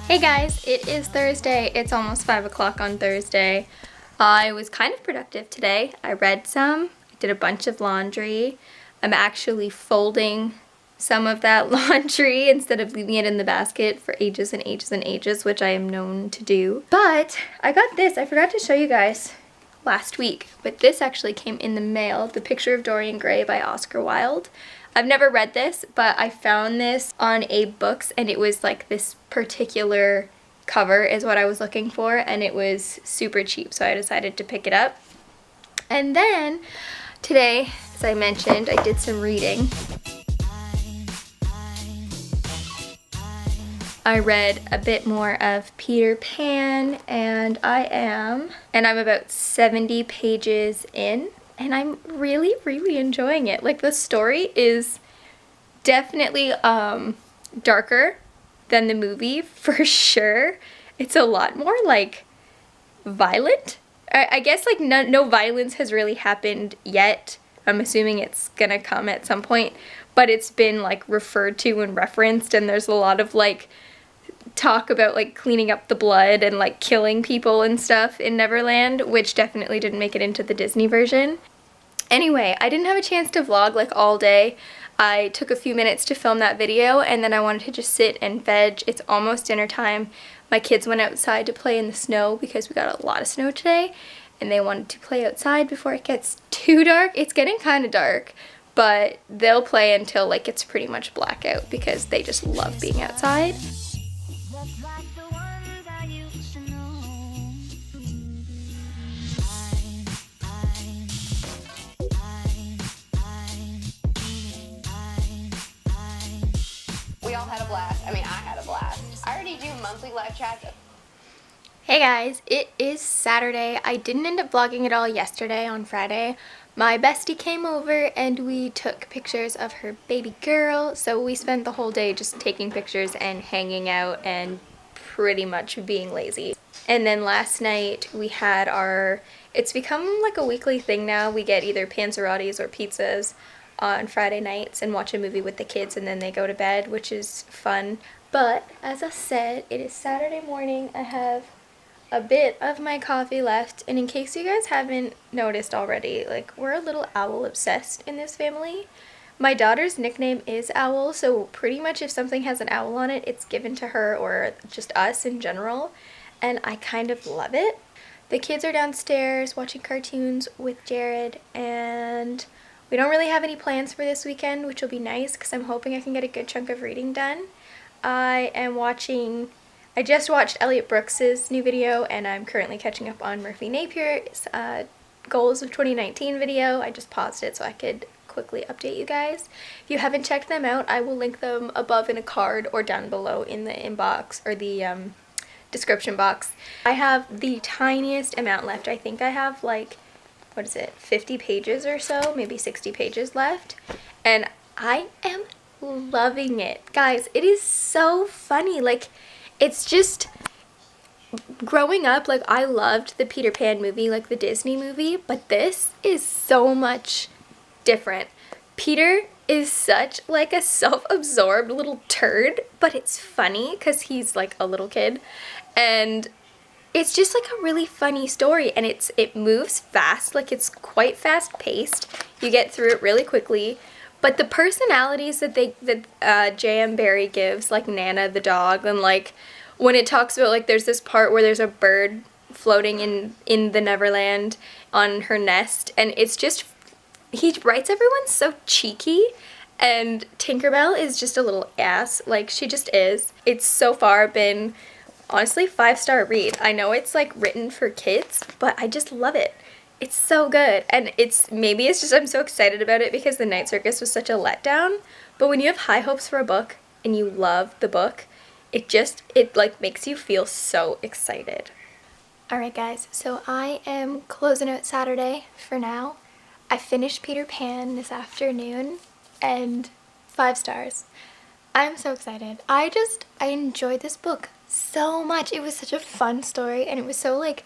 Hey guys, it is Thursday. It's almost 5 o'clock on Thursday. I was kind of productive today. I read some, I did a bunch of laundry. I'm actually folding some of that laundry instead of leaving it in the basket for ages and ages and ages, which I am known to do. But I got this, I forgot to show you guys last week, but this actually came in the mail, The Picture of Dorian Gray by Oscar Wilde. I've never read this, but I found this on Abe Books and it was like this particular cover is what I was looking for, and it was super cheap, so I decided to pick it up. And then today, as I mentioned, I did some reading. I read a bit more of Peter Pan, and I'm about 70 pages in. And I'm really, really enjoying it. Like, the story is definitely darker than the movie, for sure. It's a lot more, like, violent. I guess, like, no violence has really happened yet. I'm assuming it's gonna come at some point. But it's been, like, referred to and referenced, and there's a lot of, like, talk about, like, cleaning up the blood and, like, killing people and stuff in Neverland, which definitely didn't make it into the Disney version. Anyway, I didn't have a chance to vlog, like, all day. I took a few minutes to film that video, and then I wanted to just sit and veg. It's almost dinner time. My kids went outside to play in the snow because we got a lot of snow today, and they wanted to play outside before it gets too dark. It's getting kind of dark, but they'll play until, like, it's pretty much blackout because they just love being outside. Had a blast. I mean, I had a blast. I already do monthly live chats. Hey guys, it is Saturday. I didn't end up vlogging at all yesterday on Friday. My bestie came over and we took pictures of her baby girl. So we spent the whole day just taking pictures and hanging out and pretty much being lazy. And then last night we had it's become like a weekly thing now. We get either panzerottis or pizzas on Friday nights and watch a movie with the kids, and then they go to bed, which is fun. But as I said, it is Saturday morning. I have a bit of my coffee left, and in case you guys haven't noticed already, like, we're a little owl obsessed in this family. My daughter's nickname is Owl, so pretty much if something has an owl on it, it's given to her or just us in general, and I kind of love it. The kids are downstairs watching cartoons with Jared, and we don't really have any plans for this weekend, which will be nice because I'm hoping I can get a good chunk of reading done. I just watched Elliot Brooks's new video, and I'm currently catching up on Murphy Napier's Goals of 2019 video. I just paused it so I could quickly update you guys. If you haven't checked them out, I will link them above in a card or down below in the inbox or the description box. I have the tiniest amount left. I think I have, like, what is it, 50 pages or so, maybe 60 pages left, and I am loving it. Guys, it is so funny. Like, it's just, growing up, like, I loved the Peter Pan movie, like the Disney movie, but this is so much different. Peter is such, like, a self-absorbed little turd, but it's funny because he's, like, a little kid, and it's just, like, a really funny story, and it moves fast. Like, it's quite fast-paced. You get through it really quickly, but the personalities that J.M. Barrie gives, like Nana the dog, and, like, when it talks about, like, there's this part where there's a bird floating in the Neverland on her nest, and it's just, he writes everyone so cheeky, and Tinkerbell is just a little ass. Like, she just is. It's so far been, honestly, 5-star read. I know it's, like, written for kids, but I just love it. It's so good. And maybe it's just I'm so excited about it because The Night Circus was such a letdown. But when you have high hopes for a book and you love the book, it like makes you feel so excited. Alright guys, so I am closing out Saturday for now. I finished Peter Pan this afternoon, and 5 stars. I'm so excited. I enjoyed this book so much. It was such a fun story, and it was so, like,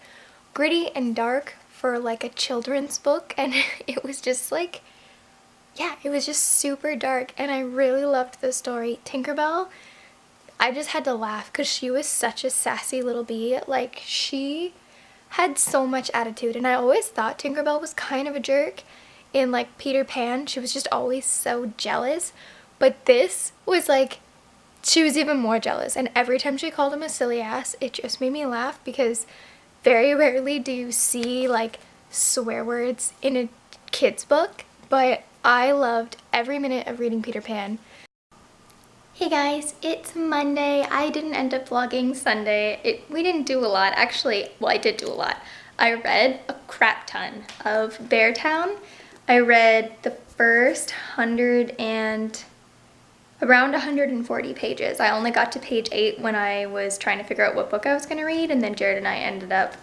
gritty and dark for, like, a children's book, and it was just, like, yeah, it was just super dark, and I really loved the story. Tinkerbell, I just had to laugh because she was such a sassy little bee. Like, she had so much attitude, and I always thought Tinkerbell was kind of a jerk. In like Peter Pan, she was just always so jealous, but this was like, she was even more jealous, and every time she called him a silly ass, it just made me laugh because very rarely do you see like swear words in a kid's book, but I loved every minute of reading Peter Pan. Hey guys, it's Monday. I didn't end up vlogging Sunday. We didn't do a lot. Actually, well, I did do a lot. I read a crap ton of Beartown. I read the first around 140 pages. I only got to page 8 when I was trying to figure out what book I was gonna read, and then Jared and I ended up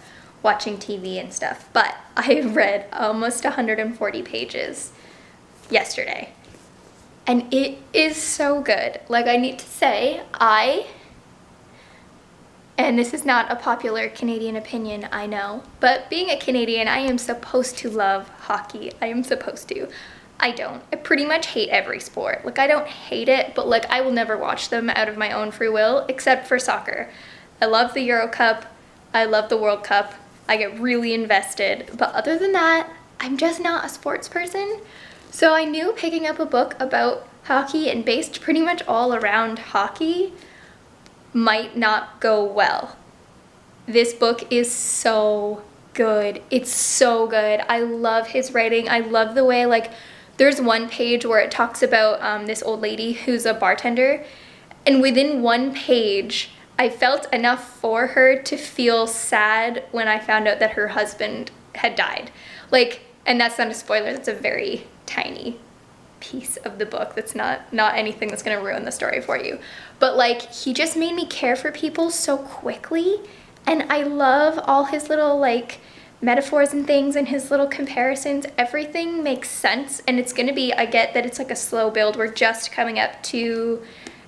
watching TV and stuff. But I read almost 140 pages yesterday. And it is so good. Like, I need to say, and this is not a popular Canadian opinion, I know, but being a Canadian, I am supposed to love hockey. I am supposed to. I don't. I pretty much hate every sport. Like, I don't hate it, but like, I will never watch them out of my own free will, except for soccer. I love the Euro Cup. I love the World Cup. I get really invested. But other than that, I'm just not a sports person. So I knew picking up a book about hockey and based pretty much all around hockey might not go well. This book is so good. It's so good. I love his writing. I love the way, like, there's one page where it talks about this old lady who's a bartender, and within one page, I felt enough for her to feel sad when I found out that her husband had died. Like, and that's not a spoiler, that's a very tiny piece of the book. That's not anything that's gonna ruin the story for you. But like, he just made me care for people so quickly, and I love all his little like metaphors and things and his little comparisons. Everything makes sense, and it's gonna be, I get that it's like a slow build. We're just coming up to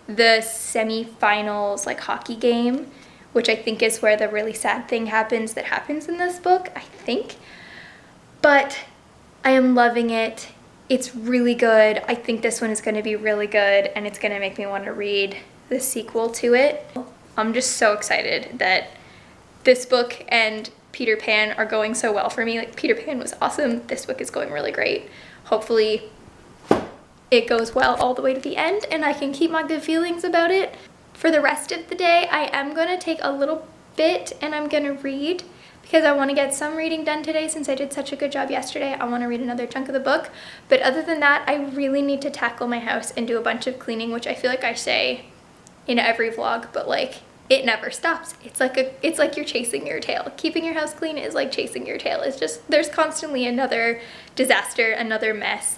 the semi-finals like hockey game, which I think is where the really sad thing happens that happens in this book, I think. But I am loving it. It's really good. I think this one is going to be really good, and it's going to make me want to read the sequel to it. I'm just so excited that this book and Peter Pan are going so well for me. Like, Peter Pan was awesome. This book is going really great. Hopefully it goes well all the way to the end, and I can keep my good feelings about it. For the rest of the day, I am going to take a little bit and I'm going to read, because I want to get some reading done today since I did such a good job yesterday. I want to read another chunk of the book. But other than that, I really need to tackle my house and do a bunch of cleaning, which I feel like I say in every vlog, but like, it never stops. It's like you're chasing your tail. Keeping your house clean is like chasing your tail. It's just, there's constantly another disaster, another mess.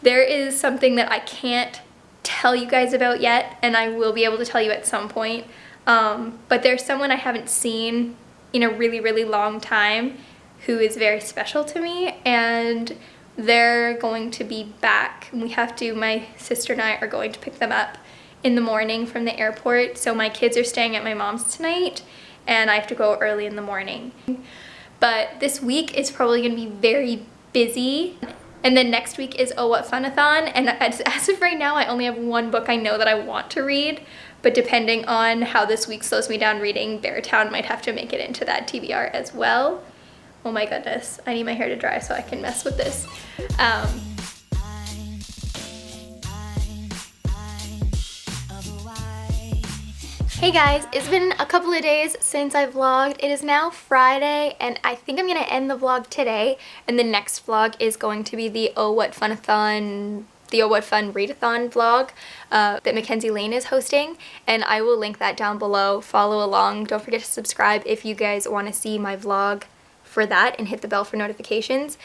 There is something that I can't tell you guys about yet, and I will be able to tell you at some point. But there's someone I haven't seen in a really, really long time who is very special to me, and they're going to be back. My sister and I are going to pick them up in the morning from the airport. So my kids are staying at my mom's tonight, and I have to go early in the morning. But this week is probably gonna be very busy. And then next week is Oh What Fun-a-thon, and as of right now, I only have one book I know that I want to read, but depending on how this week slows me down reading, Beartown might have to make it into that TBR as well. Oh my goodness, I need my hair to dry so I can mess with this. Hey guys, it's been a couple of days since I vlogged. It is now Friday, and I think I'm gonna end the vlog today, and the next vlog is going to be the Oh What Fun-a-thon, the Oh What Fun Readathon vlog that Mackenzie Lane is hosting, and I will link that down below. Follow along. Don't forget to subscribe if you guys want to see my vlog for that, and hit the bell for notifications.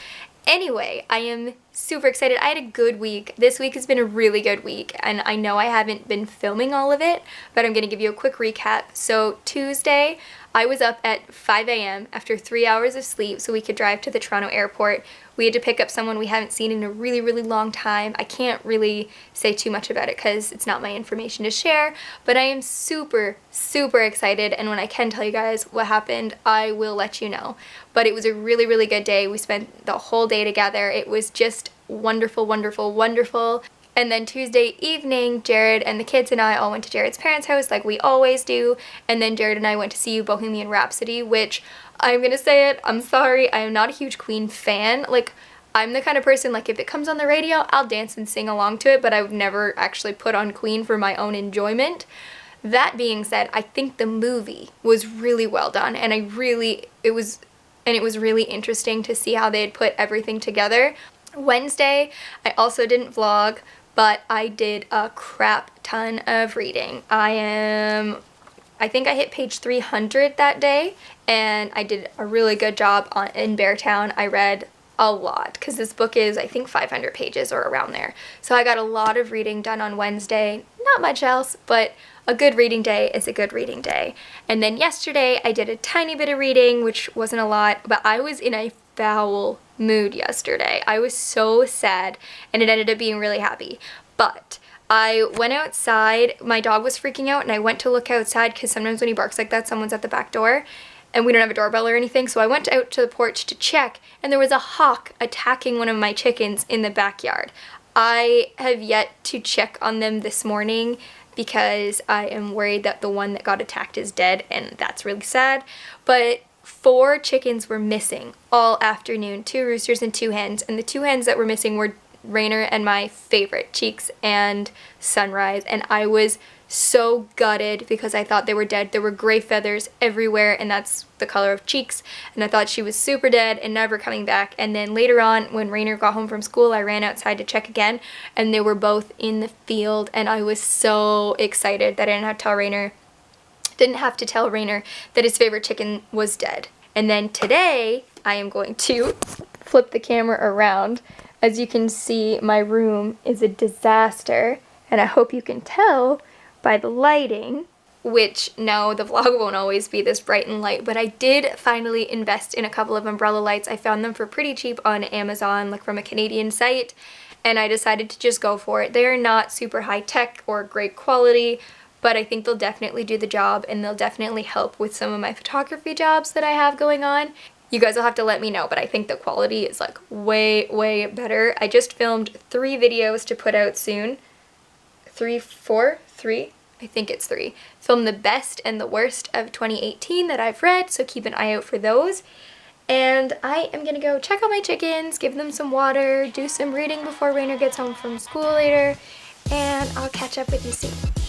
Anyway, I am super excited. I had a good week. This week has been a really good week, and I know I haven't been filming all of it, but I'm going to give you a quick recap. So Tuesday, I was up at 5 a.m. after 3 hours of sleep so we could drive to the Toronto airport. We had to pick up someone we haven't seen in a really, really long time. I can't really say too much about it because it's not my information to share, but I am super, super excited, and when I can tell you guys what happened, I will let you know. But it was a really, really good day. We spent the whole day together. It was just wonderful, wonderful, wonderful. And then Tuesday evening, Jared and the kids and I all went to Jared's parents' house like we always do. And then Jared and I went to see Bohemian Rhapsody, which I'm gonna say it, I'm sorry, I am not a huge Queen fan. Like, I'm the kind of person, like, if it comes on the radio, I'll dance and sing along to it, but I would never actually put on Queen for my own enjoyment. That being said, I think the movie was really well done, and it was really interesting to see how they had put everything together. Wednesday, I also didn't vlog, but I did a crap ton of reading. I think I hit page 300 that day, and I did a really good job in Beartown. I read a lot, because this book is, I think, 500 pages or around there. So I got a lot of reading done on Wednesday. Not much else, but a good reading day is a good reading day. And then yesterday, I did a tiny bit of reading, which wasn't a lot, but I was in a foul mood yesterday. I was so sad, and it ended up being really happy. But I went outside, my dog was freaking out, and I went to look outside because sometimes when he barks like that, someone's at the back door, and we don't have a doorbell or anything, so I went out to the porch to check, and there was a hawk attacking one of my chickens in the backyard. I have yet to check on them this morning because I am worried that the one that got attacked is dead, and that's really sad, but 4 chickens were missing all afternoon, 2 roosters and 2 hens, and the 2 hens that were missing were Rainer and my favorite, Cheeks and Sunrise, and I was so gutted because I thought they were dead. There were gray feathers everywhere, and that's the color of Cheeks, and I thought she was super dead and never coming back. And then later on, when Rainer got home from school, I ran outside to check again, and they were both in the field, and I was so excited that I didn't have to tell Rainer that his favorite chicken was dead. And then today, I am going to flip the camera around. As you can see, my room is a disaster, and I hope you can tell by the lighting, which, no, the vlog won't always be this bright and light, but I did finally invest in a couple of umbrella lights. I found them for pretty cheap on Amazon, like from a Canadian site, and I decided to just go for it. They are not super high tech or great quality, but I think they'll definitely do the job, and they'll definitely help with some of my photography jobs that I have going on. You guys will have to let me know, but I think the quality is like way, way better. I just filmed 3 videos to put out soon. 3? I think it's 3. Film the best and the worst of 2018 that I've read, so keep an eye out for those. And I am gonna go check on my chickens, give them some water, do some reading before Rainer gets home from school later, and I'll catch up with you soon.